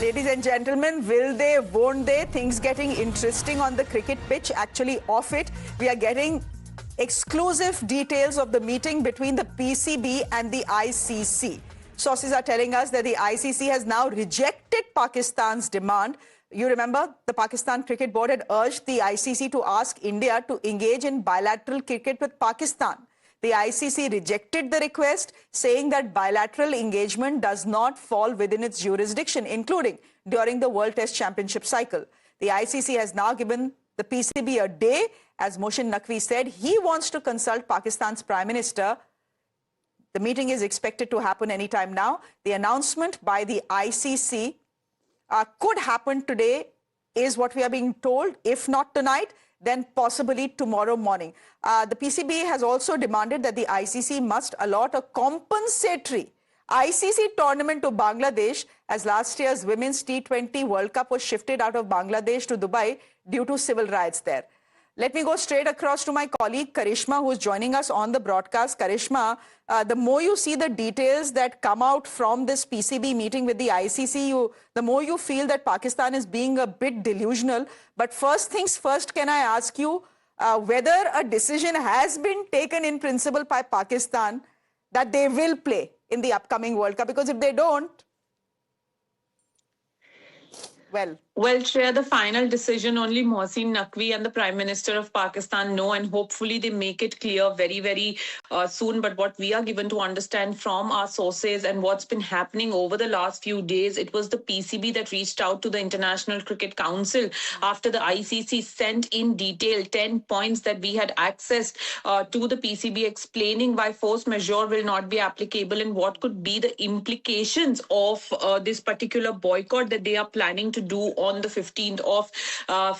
Ladies and gentlemen, will they, won't they? Things getting interesting on the cricket pitch. Actually, off it, we are getting exclusive details of the meeting between the PCB and the ICC. Sources are telling us that the ICC has now rejected Pakistan's demand. You remember, the Pakistan Cricket Board had urged the ICC to ask India to engage in bilateral cricket with Pakistan. The ICC rejected the request, saying that bilateral engagement does not fall within its jurisdiction, including during the World Test Championship cycle. The ICC has now given the PCB a day. As Mohsin Naqvi said, he wants to consult Pakistan's Prime Minister. The meeting is expected to happen anytime now. The announcement by the ICC could happen today, is what we are being told. If not tonight, then possibly tomorrow morning. The PCB has also demanded that the ICC must allot a compensatory ICC tournament to Bangladesh, as last year's Women's T20 World Cup was shifted out of Bangladesh to Dubai due to civil riots there. Let me go straight across to my colleague Karishma, who is joining us on the broadcast. Karishma, the more you see the details that come out from this PCB meeting with the ICC, the more you feel that Pakistan is being a bit delusional. But first things first, can I ask you whether a decision has been taken in principle by Pakistan that they will play in the upcoming World Cup? Because if they don't, Well, Shreya, the final decision only Mohsin Naqvi and the Prime Minister of Pakistan know, and hopefully they make it clear very, very soon. But what we are given to understand from our sources and what's been happening over the last few days, it was the PCB that reached out to the International Cricket Council after the ICC sent in detail 10 points that we had accessed to the PCB, explaining why force majeure will not be applicable and what could be the implications of this particular boycott that they are planning to do on the 15th of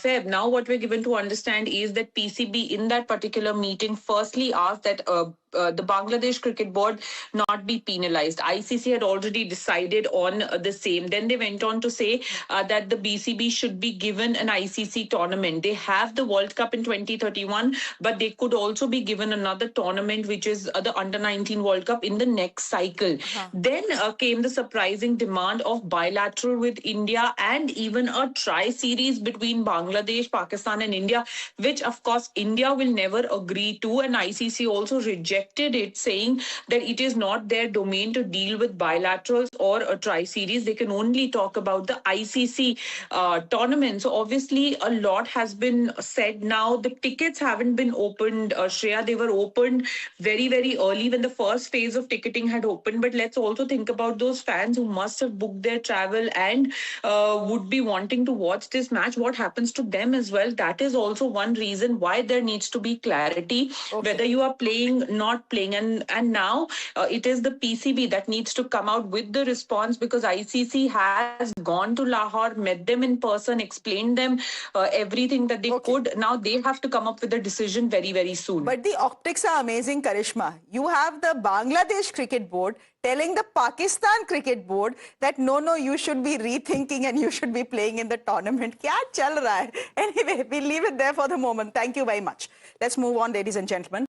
Feb. Now, what we're given to understand is that PCB in that particular meeting firstly asked that the Bangladesh Cricket Board not be penalized. ICC had already decided on the same. Then they went on to say that the BCB should be given an ICC tournament. They have the World Cup in 2031, but they could also be given another tournament, which is the Under-19 World Cup in the next cycle. Then came the surprising demand of bilateral with India and even a tri-series between Bangladesh, Pakistan and India, which of course India will never agree to, and ICC also rejected it, saying that it is not their domain to deal with bilaterals or a tri-series. They can only talk about the ICC tournament. So obviously a lot has been said now. The tickets haven't been opened, Shreya. They were opened very, very early when the first phase of ticketing had opened. But let's also think about those fans who must have booked their travel and would be wanting to watch this match. What happens to them as well? That is also one reason why there needs to be clarity, whether you are playing, not playing. And now it is the PCB that needs to come out with the response, because ICC has gone to Lahore, met them in person, explained them everything that they could. Now they have to come up with a decision very, very soon. But the optics are amazing, Karishma. You have the Bangladesh Cricket Board telling the Pakistan Cricket Board that no, you should be rethinking and you should be playing in the tournament. Kya chal raha hai? Anyway, we'll leave it there for the moment. Thank you very much. Let's move on, ladies and gentlemen.